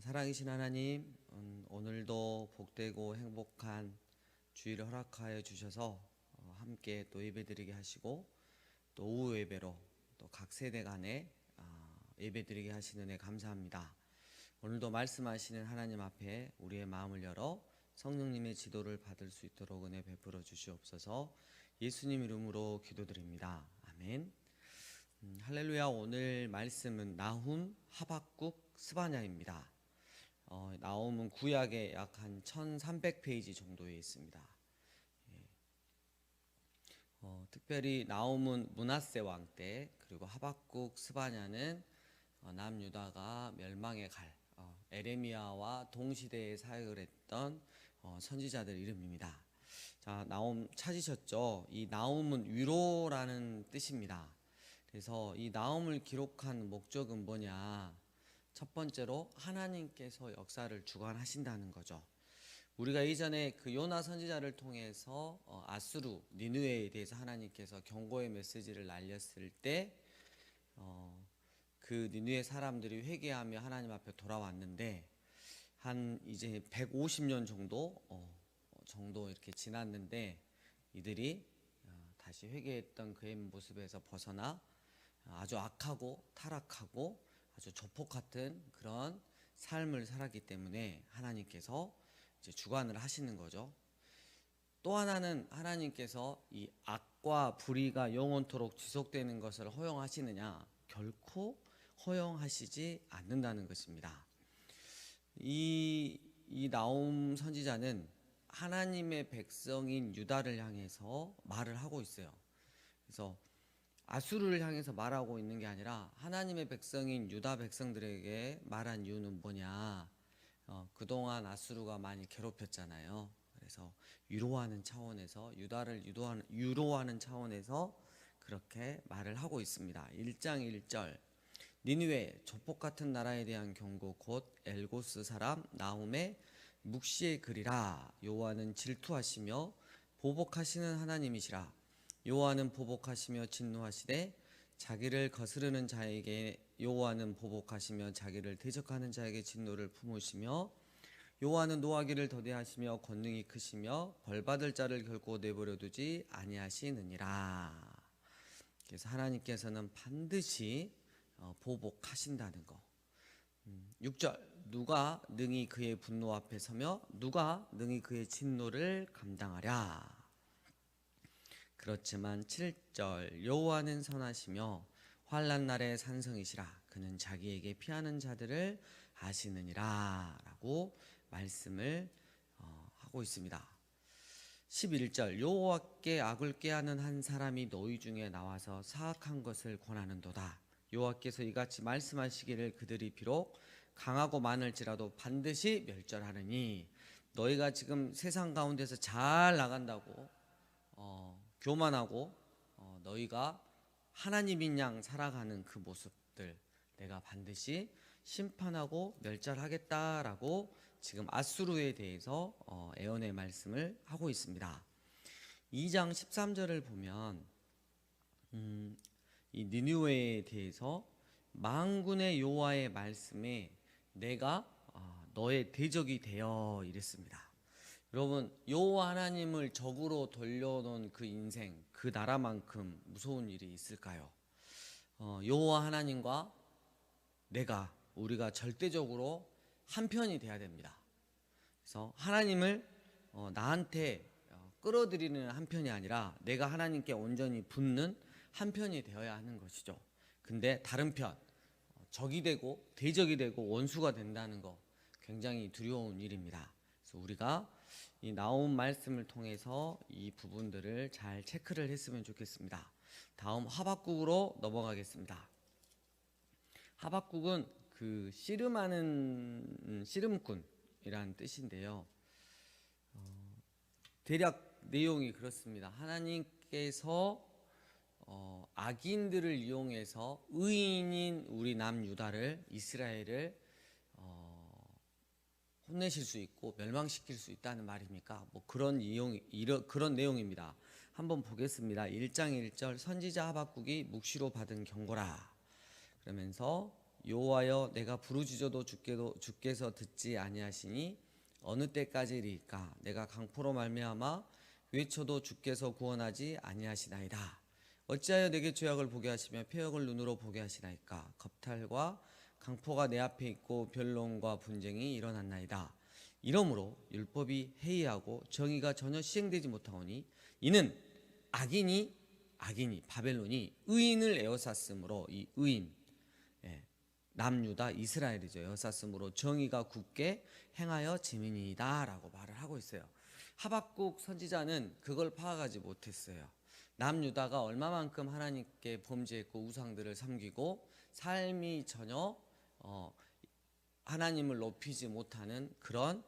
살아계신 하나님, 오늘도 복되고 행복한 주일을 허락하여 주셔서 함께 또 예배드리게 하시고 또 오후 예배로 또 각 세대 간에 예배드리게 하시는 은혜 감사합니다. 오늘도 말씀하시는 하나님 앞에 우리의 마음을 열어 성령님의 지도를 받을 수 있도록 은혜 베풀어 주시옵소서. 예수님 이름으로 기도드립니다. 아멘. 할렐루야. 오늘 말씀은 나훔, 하박국, 스바냐입니다. 나훔은 구약에 약 한 1300페이지 정도에 있습니다. 특별히 나훔은 므낫세 왕 때, 그리고 하박국, 스바냐는 남유다가 멸망에 갈 에레미야와 동시대에 사역을 했던 선지자들 이름입니다. 자, 나훔 찾으셨죠? 이 나훔은 위로라는 뜻입니다. 그래서 이 나훔을 기록한 목적은 뭐냐? 첫 번째로 하나님께서 역사를 주관하신다는 거죠. 우리가 이전에 그 요나 선지자를 통해서 아수르, 니느웨에 대해서 하나님께서 경고의 메시지를 날렸을 때 그 니느웨 사람들이 회개하며 하나님 앞에 돌아왔는데 한 이제 150년 정도 이렇게 지났는데 이들이 다시 회개했던 그의 모습에서 벗어나 아주 악하고 타락하고 아주 조폭 같은 그런 삶을 살았기 때문에 하나님께서 이제 주관을 하시는 거죠. 또 하나는 하나님께서 이 악과 불의가 영원토록 지속되는 것을 허용하시느냐? 결코 허용하시지 않는다는 것입니다. 이 나훔 선지자는 하나님의 백성인 유다를 향해서 말을 하고 있어요. 그래서 아수르를 향해서 말하고 있는 게 아니라 하나님의 백성인 유다 백성들에게 말한 이유는 뭐냐? 그동안 아수르가 많이 괴롭혔잖아요. 그래서 위로하는 차원에서 유다를 위로하는 차원에서 그렇게 말을 하고 있습니다. 1장 1절 니느웨 조폭 같은 나라에 대한 경고 곧 엘고스 사람 나훔의 묵시의 글이라. 여호와는 질투하시며 보복하시는 하나님이시라. 여호와는 보복하시며 진노하시되 자기를 거스르는 자에게 여호와는 보복하시며 자기를 대적하는 자에게 진노를 품으시며 여호와는 노하기를 더디하시며 권능이 크시며 벌받을 자를 결코 내버려 두지 아니하시느니라. 그래서 하나님께서는 반드시 보복하신다는 거. 6절 누가 능히 그의 분노 앞에 서며 누가 능히 그의 진노를 감당하랴. 그렇지만 7절 여호와는 선하시며 환난 날에 산성이시라. 그는 자기에게 피하는 자들을 아시느니라 라고 말씀을 하고 있습니다. 11절 여호와께 악을 꾀하는 한 사람이 너희 중에 나와서 사악한 것을 권하는도다. 여호와께서 이같이 말씀하시기를 그들이 비록 강하고 많을지라도 반드시 멸절하느니. 너희가 지금 세상 가운데서 잘 나간다고 교만하고 너희가 하나님인 양 살아가는 그 모습들 내가 반드시 심판하고 멸절하겠다라고 지금 아수르에 대해서 예언의 말씀을 하고 있습니다. 2장 13절을 보면 이 니느웨에 대해서 만군의 여호와의 말씀에 내가 너의 대적이 되어 이랬습니다. 여러분, 여호와 하나님을 적으로 돌려놓은 그 인생, 그 나라만큼 무서운 일이 있을까요? 여호와 하나님과 우리가 절대적으로 한편이 돼야 됩니다. 그래서 하나님을 나한테 끌어들이는 한편이 아니라 내가 하나님께 온전히 붙는 한편이 되어야 하는 것이죠. 근데 다른 편, 적이 되고 대적이 되고 원수가 된다는 거 굉장히 두려운 일입니다. 그래서 우리가 이 나훔 말씀을 통해서 이 부분들을 잘 체크를 했으면 좋겠습니다. 다음 하박국으로 넘어가겠습니다. 하박국은 그 씨름하는 씨름꾼이라는 뜻인데요. 대략 내용이 그렇습니다. 하나님께서 악인들을 이용해서 의인인 우리 남유다를 이스라엘을 혼내실 수 있고 멸망시킬 수 있다는 말입니까? 그런 내용입니다. 한번 보겠습니다. 1장 1절 선지자 하박국이 묵시로 받은 경고라. 그러면서 여호와여 내가 부르짖어도 주께서 듣지 아니하시니 어느 때까지리까 내가 강포로 말미암아 외쳐도 주께서 구원하지 아니하시나이다. 어찌하여 내게 죄악을 보게 하시며 패역을 눈으로 보게 하시나이까. 겁탈과 강포가 내 앞에 있고 변론과 분쟁이 일어났나이다. 이러므로 율법이 해이하고 정의가 전혀 시행되지 못하오니 이는 악인이 바벨론이 의인을 에워쌌으므로 이 의인 남유다 이스라엘이죠. 에워쌌으므로 정의가 굳게 행하여 지민이다 라고 말을 하고 있어요. 하박국 선지자는 그걸 파악하지 못했어요. 남유다가 얼마만큼 하나님께 범죄했고 우상들을 섬기고 삶이 전혀 하나님을 높이지 못하는 그런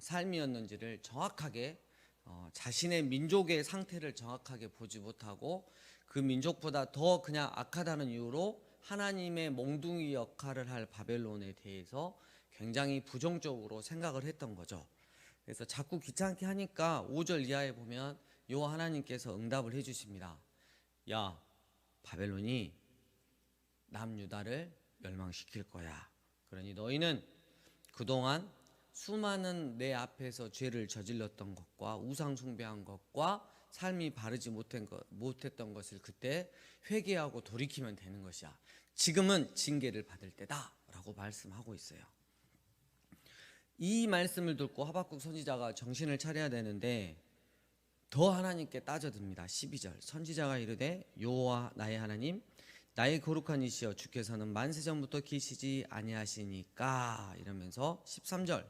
삶이었는지를 정확하게 자신의 민족의 상태를 정확하게 보지 못하고 그 민족보다 더 그냥 악하다는 이유로 하나님의 몽둥이 역할을 할 바벨론에 대해서 굉장히 부정적으로 생각을 했던 거죠. 그래서 자꾸 귀찮게 하니까 5절 이하에 보면 여호와 하나님께서 응답을 해주십니다. 야, 바벨론이 남유다를 멸망시킬 거야. 그러니 너희는 그동안 수많은 내 앞에서 죄를 저질렀던 것과 우상 숭배한 것과 삶이 바르지 못했던 것을 그때 회개하고 돌이키면 되는 것이야. 지금은 징계를 받을 때다 라고 말씀하고 있어요. 이 말씀을 듣고 하박국 선지자가 정신을 차려야 되는데 더 하나님께 따져듭니다. 12절 선지자가 이르되 여호와 나의 하나님 나의 거룩한 이시여 주께서는 만세전부터 계시지 아니하시니까 이러면서 13절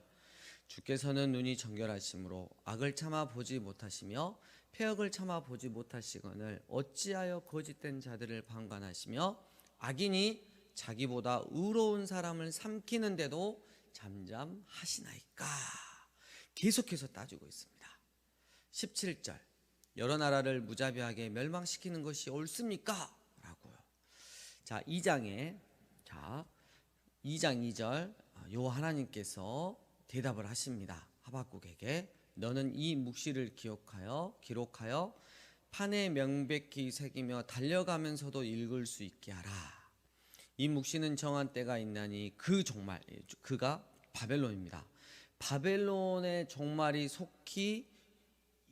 주께서는 눈이 정결하심으로 악을 참아 보지 못하시며 패역을 참아 보지 못하시거늘 어찌하여 거짓된 자들을 방관하시며 악인이 자기보다 의로운 사람을 삼키는데도 잠잠하시나이까. 계속해서 따지고 있습니다. 17절 여러 나라를 무자비하게 멸망시키는 것이 옳습니까? 라고요. 자, 2장 2절 여호와 하나님께서 대답을 하십니다. 하박국에게 너는 이 묵시를 기록하여 판에 명백히 새기며 달려가면서도 읽을 수 있게 하라. 이 묵시는 정한 때가 있나니 그 종말, 그가 바벨론입니다. 바벨론의 종말이 속히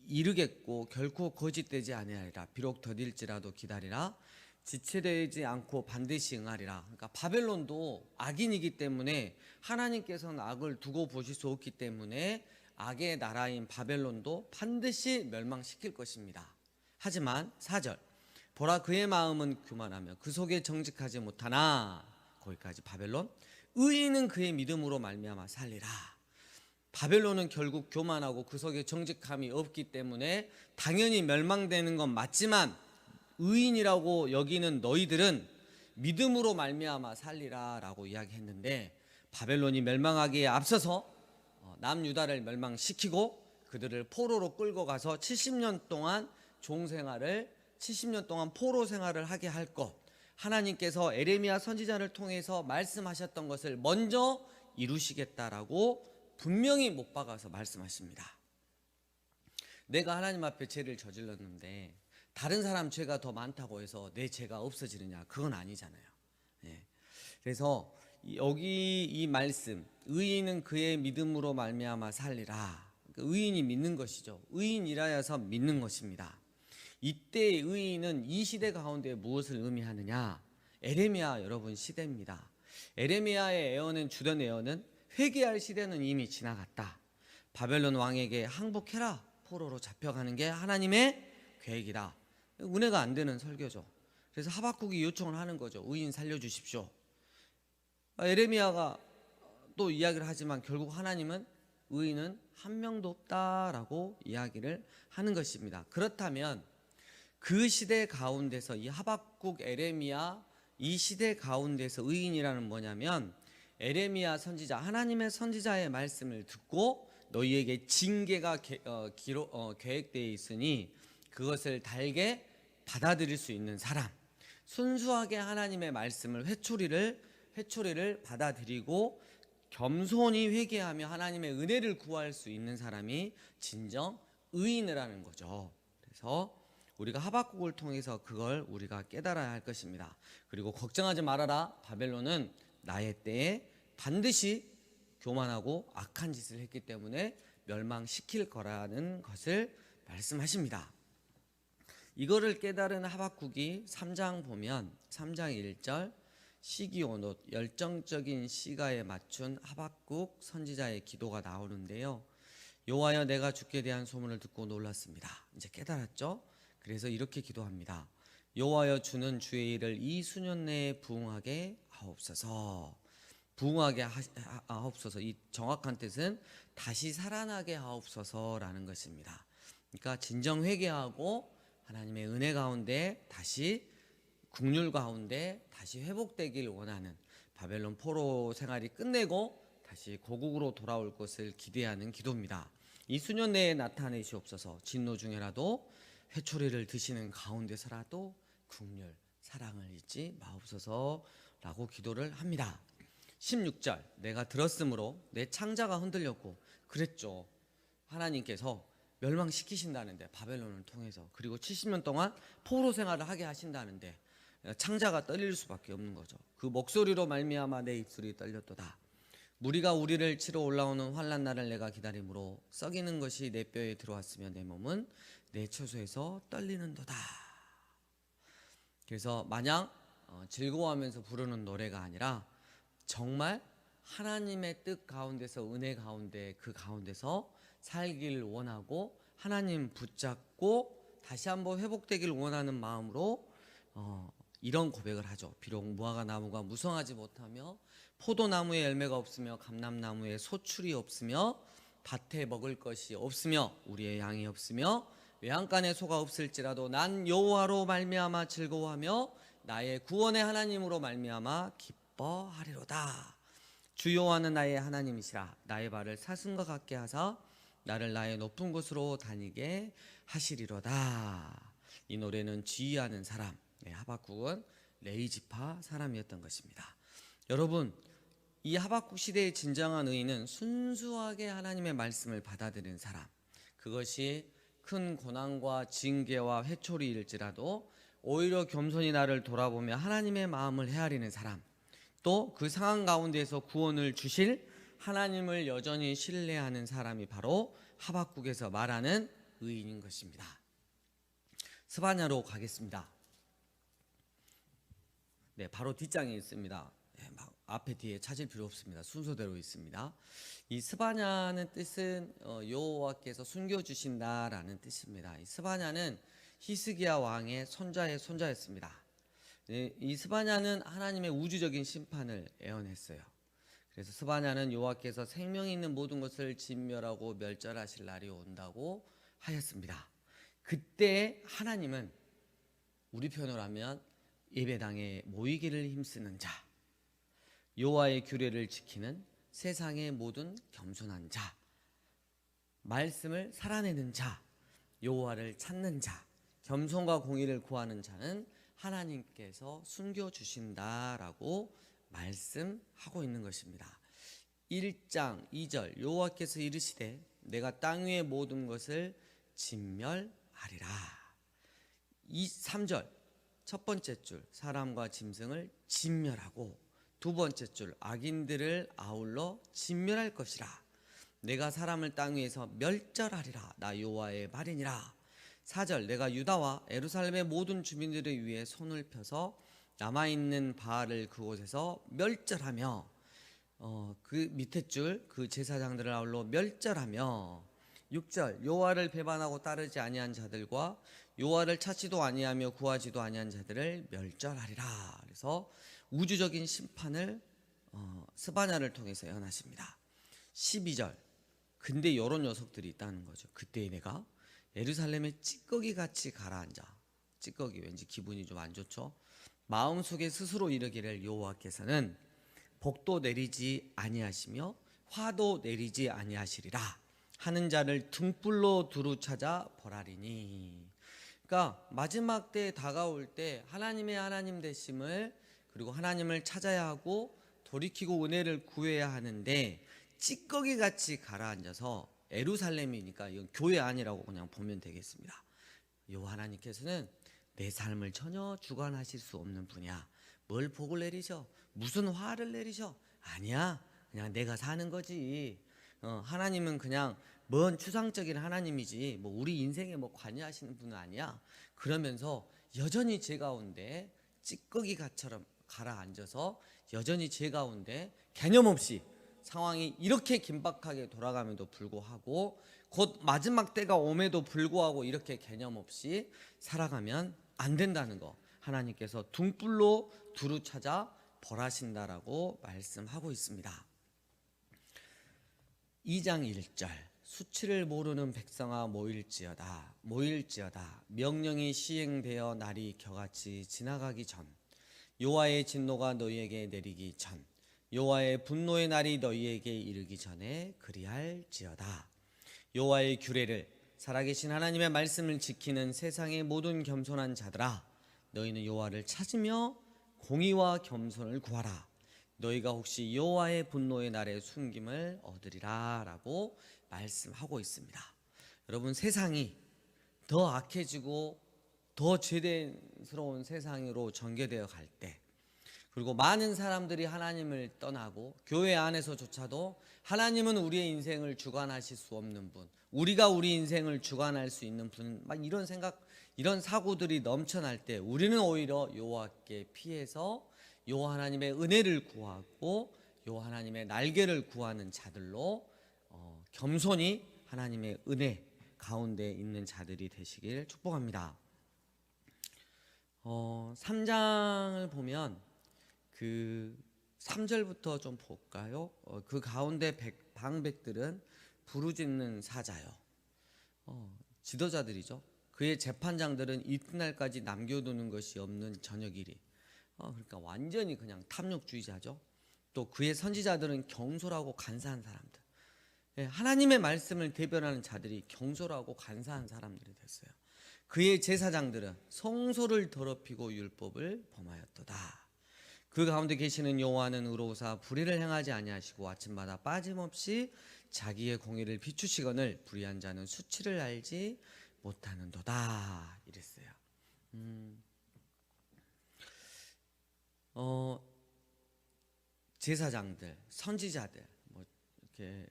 이르겠고 결코 거짓되지 아니하리라. 비록 더딜지라도 기다리라. 지체되지 않고 반드시 응하리라. 그러니까 바벨론도 악인이기 때문에 하나님께서는 악을 두고 보실 수 없기 때문에 악의 나라인 바벨론도 반드시 멸망시킬 것입니다. 하지만 4절 보라 그의 마음은 교만하며 그 속에 정직하지 못하나 거기까지 바벨론 의인은 그의 믿음으로 말미암아 살리라. 바벨론은 결국 교만하고 그 속에 정직함이 없기 때문에 당연히 멸망되는 건 맞지만 의인이라고 여기는 너희들은 믿음으로 말미암아 살리라 라고 이야기했는데 바벨론이 멸망하기에 앞서서 남유다를 멸망시키고 그들을 포로로 끌고 가서 70년 동안 종생활을 70년 동안 포로 생활을 하게 할 것, 하나님께서 에레미야 선지자를 통해서 말씀하셨던 것을 먼저 이루시겠다라고 분명히 못 박아서 말씀하십니다. 내가 하나님 앞에 죄를 저질렀는데 다른 사람 죄가 더 많다고 해서 내 죄가 없어지느냐? 그건 아니잖아요. 그래서 여기 이 말씀 의인은 그의 믿음으로 말미암아 살리라. 의인이 믿는 것이죠. 의인이라여서 믿는 것입니다. 이때의 의인은 이 시대 가운데 무엇을 의미하느냐? 에레미야 여러분 시대입니다. 에레미야의 예언은 주된 예언은 회개할 시대는 이미 지나갔다. 바벨론 왕에게 항복해라. 포로로 잡혀가는 게 하나님의 계획이다. 은혜가 안 되는 설교죠. 그래서 하박국이 요청을 하는 거죠. 의인 살려주십시오. 에레미야가 또 이야기를 하지만 결국 하나님은 의인은 한 명도 없다라고 이야기를 하는 것입니다. 그렇다면 그 시대 가운데서 이 하박국 에레미야 이 시대 가운데서 의인이라는 뭐냐면 에레미야 선지자 하나님의 선지자의 말씀을 듣고 너희에게 징계가 계획되어 있으니 그것을 달게 받아들일 수 있는 사람, 순수하게 하나님의 말씀을 회초리를 받아들이고 겸손히 회개하며 하나님의 은혜를 구할 수 있는 사람이 진정 의인이라는 거죠. 그래서 우리가 하박국을 통해서 그걸 우리가 깨달아야 할 것입니다. 그리고 걱정하지 말아라. 바벨론은 나의 때에 반드시 교만하고 악한 짓을 했기 때문에 멸망시킬 거라는 것을 말씀하십니다. 이거를 깨달은 하박국이 3장 보면 3장 1절 시기온옷 열정적인 시가에 맞춘 하박국 선지자의 기도가 나오는데요. 여호와여 내가 주께 대한 소문을 듣고 놀랐습니다. 이제 깨달았죠? 그래서 이렇게 기도합니다. 여호와여 주는 주의 일을 이 수년 내에 부응하게 하옵소서. 부응하게 하옵소서. 이 정확한 뜻은 다시 살아나게 하옵소서라는 것입니다. 그러니까 진정 회개하고 하나님의 은혜 가운데 다시 국률 가운데 다시 회복되길 원하는 바벨론 포로 생활이 끝내고 다시 고국으로 돌아올 것을 기대하는 기도입니다. 이 수년 내에 나타내시옵소서. 진노 중에라도 회초리를 드시는 가운데서라도 국률 사랑을 잊지 마옵소서라고 기도를 합니다. 16절 내가 들었으므로 내 창자가 흔들렸고 그랬죠. 하나님께서 멸망시키신다는데 바벨론을 통해서 그리고 70년 동안 포로 생활을 하게 하신다는데 창자가 떨릴 수밖에 없는 거죠. 그 목소리로 말미암아 내 입술이 떨렸도다. 무리가 우리를 치러 올라오는 환난 날을 내가 기다림으로 썩이는 것이 내 뼈에 들어왔으며 내 몸은 내 처소에서 떨리는도다. 그래서 마냥 즐거워하면서 부르는 노래가 아니라 정말 하나님의 뜻 가운데서 은혜 가운데 그 가운데서 살길 원하고 하나님 붙잡고 다시 한번 회복되길 원하는 마음으로 이런 고백을 하죠. 비록 무화과 나무가 무성하지 못하며 포도나무에 열매가 없으며 감람나무에 소출이 없으며 밭에 먹을 것이 없으며 우리의 양이 없으며 외양간에 소가 없을지라도 난 여호와로 말미암아 즐거워하며 나의 구원의 하나님으로 말미암아 기뻐하리로다. 주 여호와는 나의 하나님이시라. 나의 발을 사슴과 같게 하사 나를 나의 높은 곳으로 다니게 하시리로다. 이 노래는 지휘하는 사람, 하박국은 레위 지파 사람이었던 것입니다. 여러분, 이 하박국 시대의 진정한 의인은 순수하게 하나님의 말씀을 받아들인 사람, 그것이 큰 고난과 징계와 회초리일지라도 오히려 겸손히 나를 돌아보며 하나님의 마음을 헤아리는 사람, 또 그 상황 가운데에서 구원을 주실 하나님을 여전히 신뢰하는 사람이 바로 하박국에서 말하는 의인인 것입니다. 스바냐로 가겠습니다. 네, 바로 뒷장에 있습니다. 네, 막 앞에 뒤에 찾을 필요 없습니다. 순서대로 있습니다. 이 스바냐는 뜻은 여호와께서 숨겨주신다라는 뜻입니다. 이 스바냐는 히스기야 왕의 손자의 손자였습니다. 이 스바냐는 하나님의 우주적인 심판을 예언했어요. 그래서 스바냐는 여호와께서 생명이 있는 모든 것을 진멸하고 멸절하실 날이 온다고 하였습니다. 그때 하나님은 우리 편으로 하면 예배당에 모이기를 힘쓰는 자, 여호와의 규례를 지키는 세상의 모든 겸손한 자, 말씀을 살아내는 자, 여호와를 찾는 자, 겸손과 공의를 구하는 자는 하나님께서 숨겨주신다라고 말씀하고 있는 것입니다. 1장 2절 여호와께서 이르시되 내가 땅 위의 모든 것을 진멸하리라. 3절 첫 번째 줄 사람과 짐승을 진멸하고 두 번째 줄 악인들을 아울러 진멸할 것이라. 내가 사람을 땅 위에서 멸절하리라. 나 여호와의 말이니라. 4절 내가 유다와 예루살렘의 모든 주민들을 위해 손을 펴서 남아있는 바알을 그곳에서 멸절하며 그 밑에 줄 그 제사장들을 아울러 멸절하며 6절 여호와를 배반하고 따르지 아니한 자들과 여호와를 찾지도 아니하며 구하지도 아니한 자들을 멸절하리라. 그래서 우주적인 심판을 스바냐를 통해서 예언하십니다. 12절 근데 이런 녀석들이 있다는 거죠. 그때 내가 예루살렘에 찌꺼기 같이 가라앉아. 찌꺼기 왠지 기분이 좀 안 좋죠. 마음속에 스스로 이르기를 여호와께서는 복도 내리지 아니하시며 화도 내리지 아니하시리라 하는 자를 등불로 두루 찾아 벌하리니. 그러니까 마지막 때에 다가올 때 하나님의 하나님 되심을 그리고 하나님을 찾아야 하고 돌이키고 은혜를 구해야 하는데 찌꺼기 같이 가라앉아서 예루살렘이니까 이건 교회 아니라고 그냥 보면 되겠습니다. 여호와 하나님께서는 내 삶을 전혀 주관하실 수 없는 분이야. 뭘 복을 내리셔? 무슨 화를 내리셔? 아니야. 그냥 내가 사는 거지. 하나님은 그냥 먼 추상적인 하나님이지 뭐 우리 인생에 뭐 관여하시는 분은 아니야. 그러면서 여전히 제 가운데 찌꺼기가처럼 가라앉아서 여전히 제 가운데 개념 없이 상황이 이렇게 긴박하게 돌아감에도 불구하고 곧 마지막 때가 옴에도 불구하고 이렇게 개념 없이 살아가면 안 된다는 거 하나님께서 등불로 두루 찾아 벌하신다라고 말씀하고 있습니다. 2장 1절 수치를 모르는 백성아 모일지어다 명령이 시행되어 날이 겨같이 지나가기 전 여호와의 진노가 너희에게 내리기 전 여호와의 분노의 날이 너희에게 이르기 전에 그리할지어다. 여호와의 규례를 살아계신 하나님의 말씀을 지키는 세상의 모든 겸손한 자들아 너희는 여호와를 찾으며 공의와 겸손을 구하라. 너희가 혹시 여호와의 분노의 날에 숨김을 얻으리라 라고 말씀하고 있습니다. 여러분 세상이 더 악해지고 더 죄된스러운 세상으로 전개되어 갈 때 그리고 많은 사람들이 하나님을 떠나고 교회 안에서조차도 하나님은 우리의 인생을 주관하실 수 없는 분 우리가 우리 인생을 주관할 수 있는 분 막 이런 생각 이런 사고들이 넘쳐날 때 우리는 오히려 여호와께 피해서 여호와 하나님의 은혜를 구하고 여호와 하나님의 날개를 구하는 자들로 겸손히 하나님의 은혜 가운데 있는 자들이 되시길 축복합니다. 3장을 보면 그 3절부터 좀 볼까요? 그 가운데 방백들은 부르짖는 사자요. 지도자들이죠. 그의 재판장들은 이튿날까지 남겨두는 것이 없는 저녁일이. 그러니까 완전히 그냥 탐욕주의자죠. 또 그의 선지자들은 경솔하고 간사한 사람들. 하나님의 말씀을 대변하는 자들이 경솔하고 간사한 사람들이 됐어요. 그의 제사장들은 성소를 더럽히고 율법을 범하였도다. 그 가운데 계시는 여호와는 의로우사 불의를 행하지 아니하시고 아침마다 빠짐없이 자기의 공의를 비추시거늘 불의한 자는 수치를 알지 못하는도다 이랬어요. 제사장들, 선지자들, 뭐 이렇게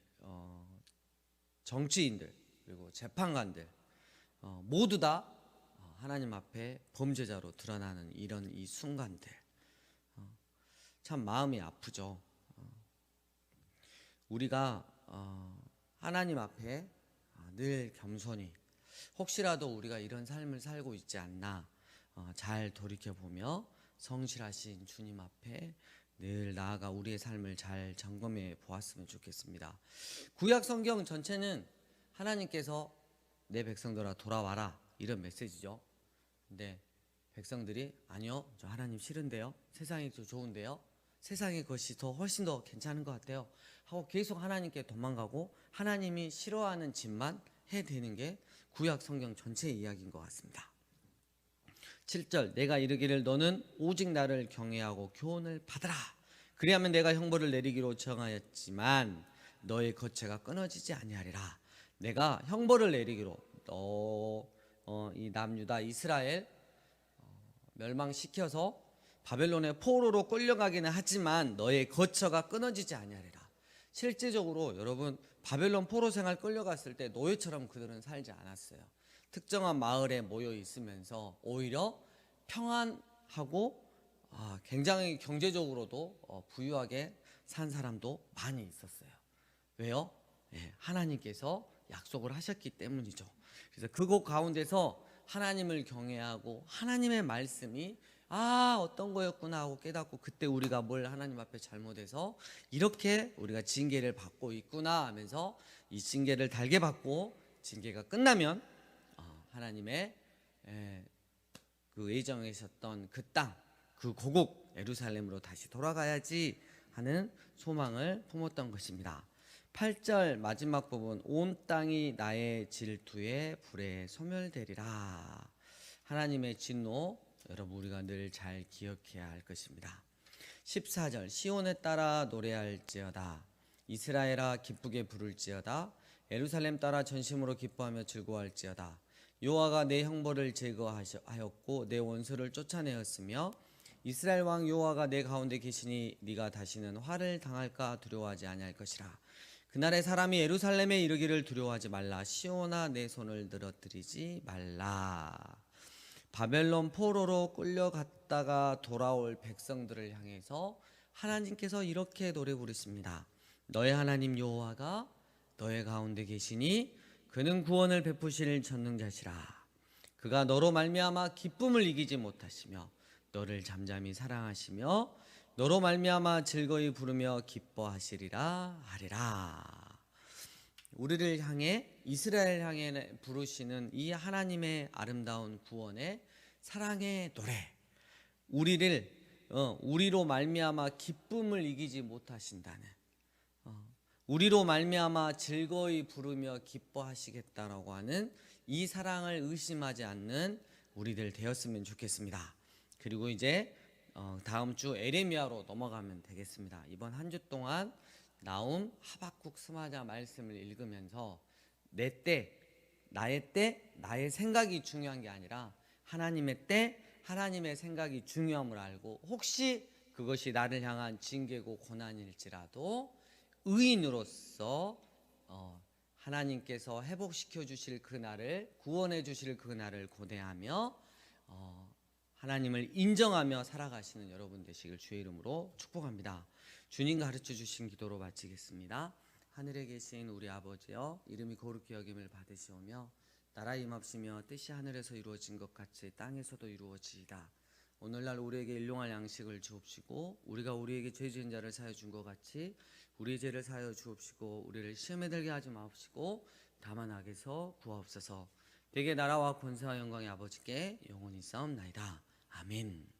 정치인들 그리고 재판관들 모두 다 하나님 앞에 범죄자로 드러나는 이런 이 순간들 참 마음이 아프죠. 우리가 하나님 앞에 늘 겸손히 혹시라도 우리가 이런 삶을 살고 있지 않나 잘 돌이켜보며 성실하신 주님 앞에 늘 나아가 우리의 삶을 잘 점검해 보았으면 좋겠습니다. 구약 성경 전체는 하나님께서 내 백성들아 돌아와라 이런 메시지죠. 근데 백성들이 아니요 저 하나님 싫은데요 세상이 더 좋은데요 세상의 것이 더 훨씬 더 괜찮은 것 같아요 하고 계속 하나님께 도망가고 하나님이 싫어하는 짓만 해대는 게 구약 성경 전체의 이야기인 것 같습니다. 7절 내가 이르기를 너는 오직 나를 경외하고 교훈을 받으라 그리하면 내가 형벌을 내리기로 정하였지만 너의 거체가 끊어지지 아니하리라. 내가 형벌을 내리기로 이 남유다 이스라엘 멸망시켜서 바벨론의 포로로 끌려가기는 하지만 너의 거처가 끊어지지 아니하리라. 실제적으로 여러분 바벨론 포로 생활 끌려갔을 때 노예처럼 그들은 살지 않았어요. 특정한 마을에 모여 있으면서 오히려 평안하고 굉장히 경제적으로도 부유하게 산 사람도 많이 있었어요. 왜요? 하나님께서 약속을 하셨기 때문이죠. 그래서 그곳 가운데서 하나님을 경외하고 하나님의 말씀이 어떤 거였구나 하고 깨닫고 그때 우리가 뭘 하나님 앞에 잘못해서 이렇게 우리가 징계를 받고 있구나 하면서 이 징계를 달게 받고 징계가 끝나면 하나님의 그 예정하셨던 그 땅, 그 고국 예루살렘으로 다시 돌아가야지 하는 소망을 품었던 것입니다. 8절 마지막 부분 온 땅이 나의 질투에 불에 소멸되리라. 하나님의 진노 여러분 우리가 늘 잘 기억해야 할 것입니다. 14절 시온에 따라 노래할지어다 이스라엘아 기쁘게 부를지어다 예루살렘 따라 전심으로 기뻐하며 즐거워할지어다 여호와가 내 형벌을 제거하였고 내 원수를 쫓아내었으며 이스라엘 왕 여호와가 내 가운데 계시니 네가 다시는 화를 당할까 두려워하지 아니할 것이라. 그날에 사람이 예루살렘에 이르기를 두려워하지 말라. 시온아 내 손을 늘어뜨리지 말라. 바벨론 포로로 끌려갔다가 돌아올 백성들을 향해서 하나님께서 이렇게 노래 부르십니다. 너의 하나님 여호와가 너의 가운데 계시니 그는 구원을 베푸실 전능자시라. 그가 너로 말미암아 기쁨을 이기지 못하시며 너를 잠잠히 사랑하시며 너로 말미암아 즐거이 부르며 기뻐하시리라 하리라. 우리를 향해 이스라엘 향해 부르시는 이 하나님의 아름다운 구원의 사랑의 노래. 우리로 말미암아 기쁨을 이기지 못하신다는, 우리로 말미암아 즐거이 부르며 기뻐하시겠다라고 하는 이 사랑을 의심하지 않는 우리들 되었으면 좋겠습니다. 그리고 이제 다음 주 에레미야로 넘어가면 되겠습니다. 이번 한 주 동안 나움, 하박국, 스마냐 말씀을 읽으면서 내 때, 나의 때, 나의 생각이 중요한 게 아니라 하나님의 때, 하나님의 생각이 중요함을 알고, 혹시 그것이 나를 향한 징계고 고난일지라도 의인으로서 하나님께서 회복시켜 주실 그날을, 구원해 주실 그날을 고대하며 하나님을 인정하며 살아가시는 여러분 되시길 주의 이름으로 축복합니다. 주님 가르쳐 주신 기도로 마치겠습니다. 하늘에 계신 우리 아버지여, 이름이 거룩히 여김을 받으시오며 나라 임합시며 뜻이 하늘에서 이루어진 것 같이 땅에서도 이루어지이다. 오늘날 우리에게 일용할 양식을 주옵시고 우리가 우리에게 죄 지은 자를 사하여 준 것 같이 우리의 죄를 사하여 주옵시고 우리를 시험에 들게 하지 마옵시고 다만 악에서 구하옵소서. 대개 나라와 권세와 영광의 아버지께 영원히 싸움나이다. 아멘.